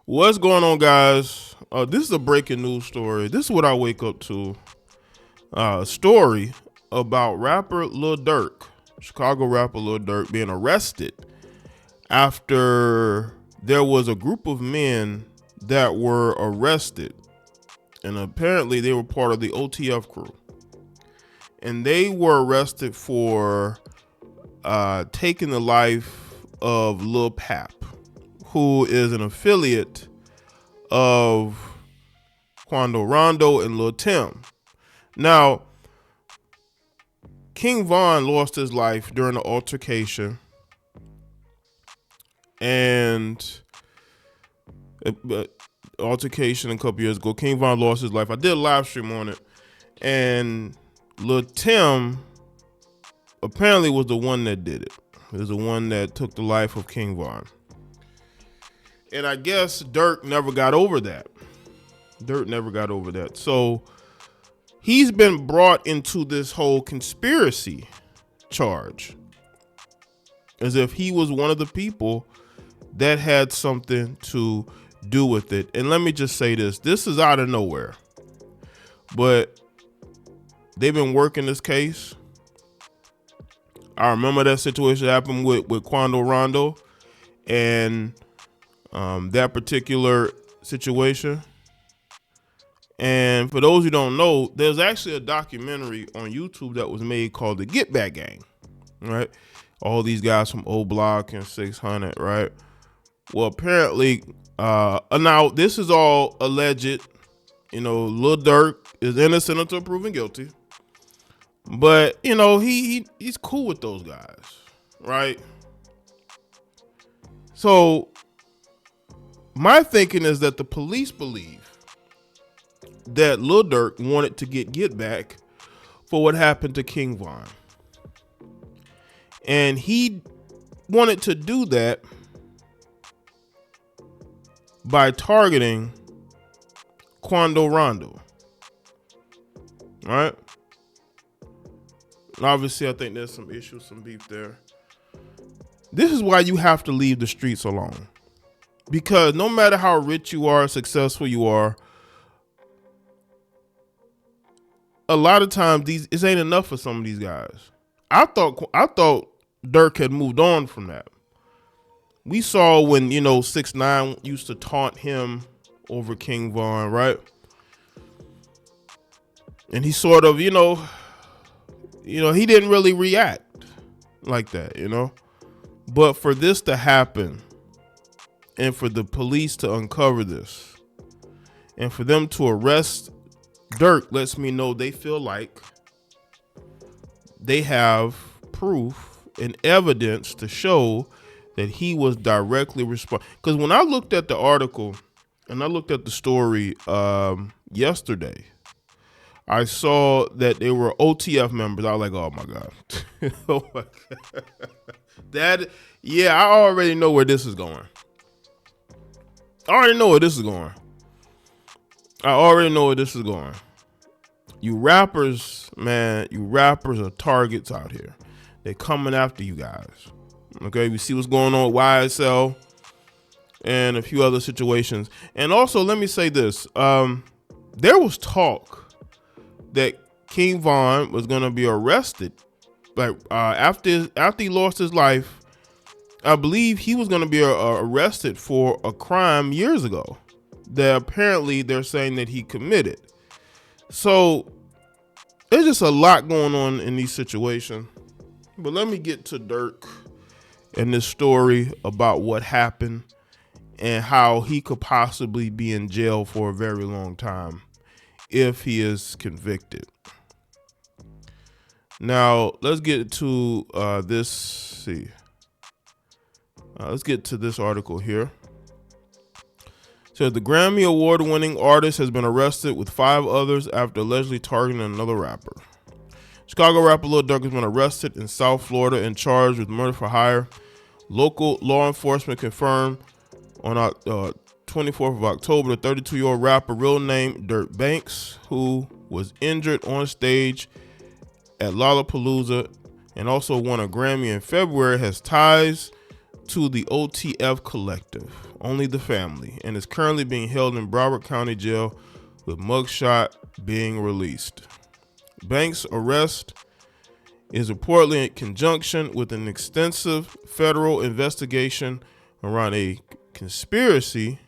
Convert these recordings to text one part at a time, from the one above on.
What's going on, guys? This is a breaking news story. This is what I wake up to. A story about rapper Lil Durk, Chicago rapper Lil Durk, being arrested after there was a group of men that were arrested. And apparently they were part of the OTF crew. And they were arrested for taking the life of Lil Pap, who is an affiliate of Quando Rondo and Lil Tim. Now, King Von lost his life during the altercation, and altercation a couple years ago. King Von lost his life. I did a live stream on it, and Lil Tim apparently was the one that did it. He was the one that took the life of King Von. And I guess Durk never got over that. So he's been brought into this whole conspiracy charge as if he was one of the people that had something to do with it. And let me just say this is out of nowhere, but they've been working this case. I remember that situation happened with Quando Rondo and that particular situation. And for those who don't know, there's actually a documentary on YouTube that was made called The Get Back Gang, right? All these guys from O Block and 600, right? Well, apparently, now this is all alleged. You know, Lil Durk is innocent until proven guilty. But, you know, he's cool with those guys, right? So my thinking is that the police believe that Lil Durk wanted to get back for what happened to King Von. And he wanted to do that by targeting Quando Rondo. All right? Obviously, I think there's some issues, some beef there. This is why you have to leave the streets alone. Because no matter how rich you are, successful you are, a lot of times it ain't enough for some of these guys. I thought Durk had moved on from that. We saw when, 6ix9ine used to taunt him over King Von, right? And he sort of, he didn't really react like that, But for this to happen, and for the police to uncover this, and for them to arrest Durk, lets me know they feel like they have proof and evidence to show that he was directly responsible. Because when I looked at the article and I looked at the story yesterday, I saw that they were OTF members. I was like, oh my God. Oh my God. I already know where this is going. You rappers, man, are targets out here. They're coming after you guys. Okay, we see what's going on with YSL and a few other situations. And also, let me say this. There was talk that King Von was going to be arrested. Like after he lost his life, I believe he was going to be arrested for a crime years ago that apparently they're saying that he committed. So there's just a lot going on in these situations. But let me get to Durk and this story about what happened and how he could possibly be in jail for a very long time if he is convicted. Now, let's get to this. Let's get to this article here. So the Grammy Award-winning artist has been arrested with 5 others after allegedly targeting another rapper. Chicago rapper Lil Durk has been arrested in South Florida and charged with murder for hire. Local law enforcement confirmed on 24th of October the 32-year-old rapper, real name Dirk Banks, who was injured on stage at Lollapalooza and also won a Grammy in February, has ties to the OTF collective, Only the Family, and is currently being held in Broward County Jail with mugshot being released. Banks' arrest is reportedly in conjunction with an extensive federal investigation around a conspiracy.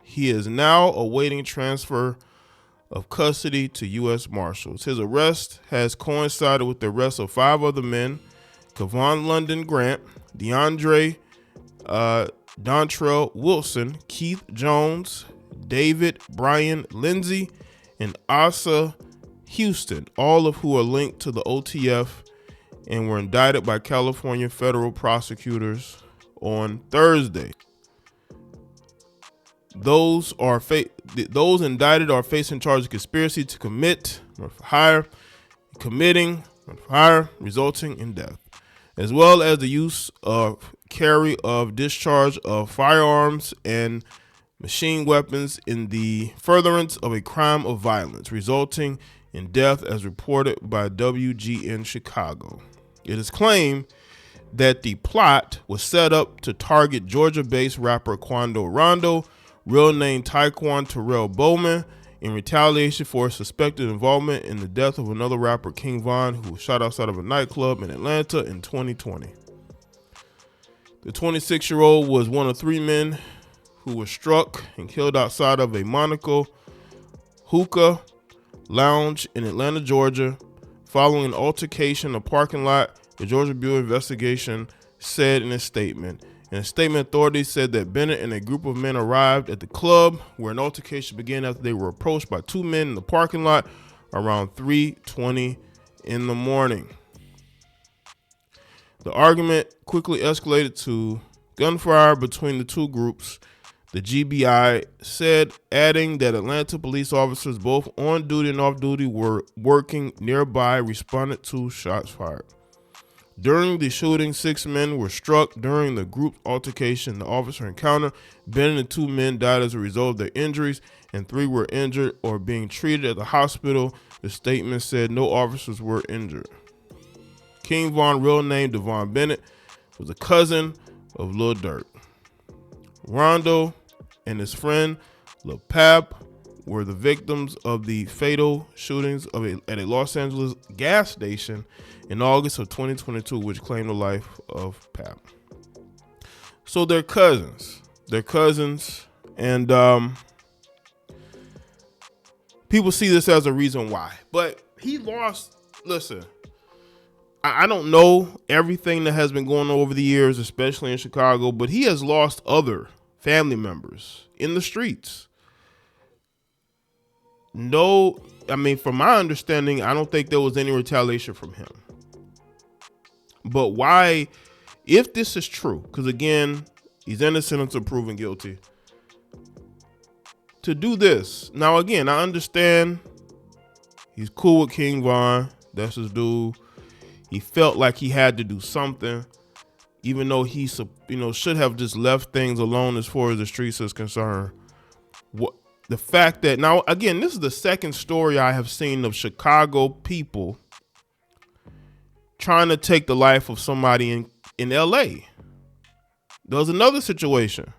He is now awaiting transfer of custody to U.S. Marshals. His arrest has coincided with the arrest of 5 other men: Kevon London Grant, DeAndre Dontrell Wilson, Keith Jones, David Brian Lindsay, and Asa Houston, all of who are linked to the OTF and were indicted by California federal prosecutors on Thursday. Those indicted are facing charges of conspiracy to commit or for hire, committing or for hire, resulting in death, as well as the use of carry of discharge of firearms and machine weapons in the furtherance of a crime of violence, resulting in death, as reported by WGN Chicago. It is claimed that the plot was set up to target Georgia-based rapper Quando Rondo, real name Taekwon Terrell Bowman, in retaliation for suspected involvement in the death of another rapper, King Von, who was shot outside of a nightclub in Atlanta in 2020. The 26-year-old was one of 3 men who were struck and killed outside of a Monaco hookah lounge in Atlanta, Georgia, following an altercation in a parking lot. The Georgia Bureau of Investigation said in a statement. In a statement, authorities said that Bennett and a group of men arrived at the club where an altercation began after they were approached by 2 men in the parking lot around 3:20 in the morning. The argument quickly escalated to gunfire between the 2 groups, the GBI said, adding that Atlanta police officers, both on duty and off duty, were working nearby, responded to shots fired. During the shooting, 6 men were struck during the group altercation. The officer encounter, Bennett and 2 men died as a result of their injuries, and 3 were injured or being treated at the hospital. The statement said no officers were injured. King Von, real name Devon Bennett, was a cousin of Lil Durk. Rondo and his friend Lil Pap were the victims of the fatal shootings at a Los Angeles gas station in August of 2022, which claimed the life of Pap. So they're cousins. And people see this as a reason why. But he lost, listen, I don't know everything that has been going on over the years, especially in Chicago, but he has lost other family members in the streets. No, I mean, from my understanding, I don't think there was any retaliation from him. But why, if this is true, because again, he's innocent until proven guilty, to do this. Now, again, I understand he's cool with King Von. That's his dude. He felt like he had to do something, even though he, should have just left things alone as far as the streets is concerned. The fact that, now, again, this is the second story I have seen of Chicago people trying to take the life of somebody in LA. There was another situation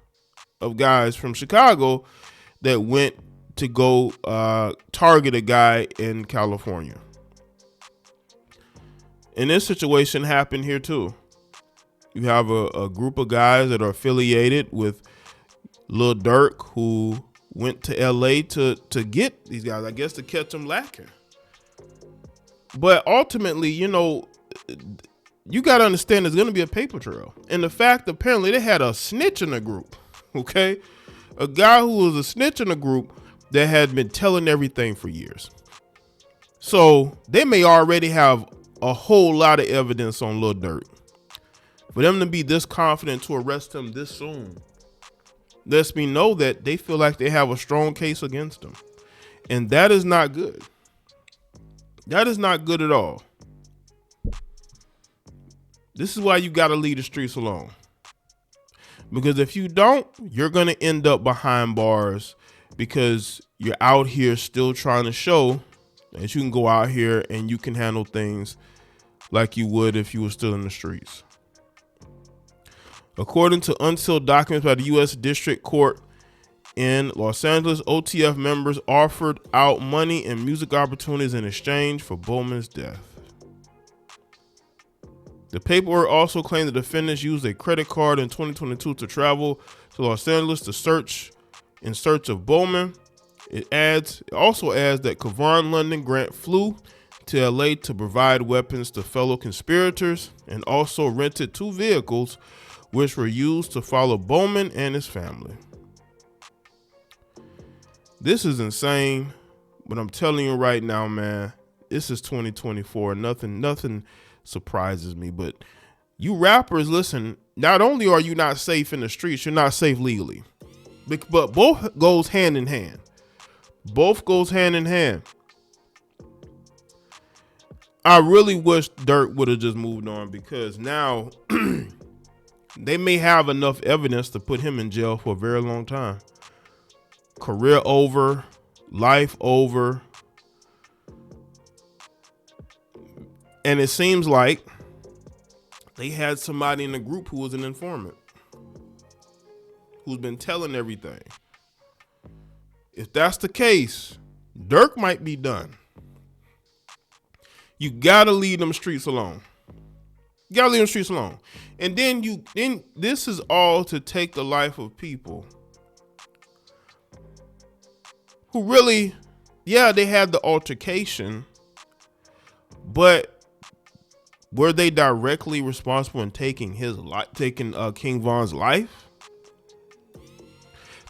of guys from Chicago that went to go target a guy in California. And this situation happened here too. You have a group of guys that are affiliated with Lil Durk who went to LA to get these guys, I guess, to catch them lacking. But ultimately, you got to understand there's going to be a paper trail. And the fact, apparently, they had a snitch in the group, okay? A guy who was a snitch in the group that had been telling everything for years. So they may already have a whole lot of evidence on Lil Durk. For them to be this confident to arrest him this soon lets me know that they feel like they have a strong case against him. And that is not good. That is not good at all. This is why you got to leave the streets alone. Because if you don't, you're going to end up behind bars because you're out here still trying to show that you can go out here and you can handle things like you would if you were still in the streets. According to unsealed documents by the U.S. District Court in Los Angeles, OTF members offered out money and music opportunities in exchange for Bowman's death. The paperwork also claimed the defendants used a credit card in 2022 to travel to Los Angeles in search of Bowman. It also adds that Kevon London Grant flew to LA to provide weapons to fellow conspirators and also rented 2 vehicles which were used to follow Bowman and his family. This is insane, but I'm telling you right now, man, this is 2024. Nothing surprises me. But you rappers, listen, not only are you not safe in the streets, you're not safe legally. But both goes hand in hand. Both goes hand in hand. I really wish Durk would have just moved on, because now they may have enough evidence to put him in jail for a very long time. Career over, life over. And it seems like they had somebody in the group who was an informant, who's been telling everything. If that's the case, Durk might be done. You gotta leave them streets alone. You gotta leave them streets alone. And then this is all to take the life of people who really, yeah, they had the altercation, but were they directly responsible in taking King Von's life?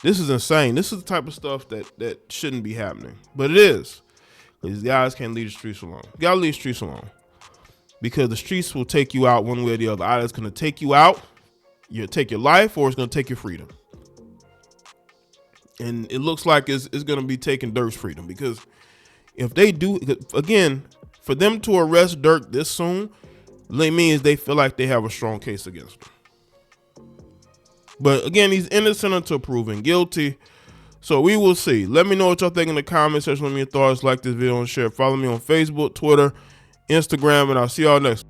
This is insane. This is the type of stuff that shouldn't be happening, but it is. These guys can't leave the streets alone. You gotta leave the streets alone, because the streets will take you out one way or the other. Either it's gonna take you out, take your life, or it's gonna take your freedom. And it looks like it's gonna be taking Durk's freedom, because if they do, again, for them to arrest Durk this soon, it means they feel like they have a strong case against him. But again, he's innocent until proven guilty. So we will see. Let me know what y'all think in the comments section. Let me know your thoughts. Like this video and share. Follow me on Facebook, Twitter, Instagram, and I'll see y'all next.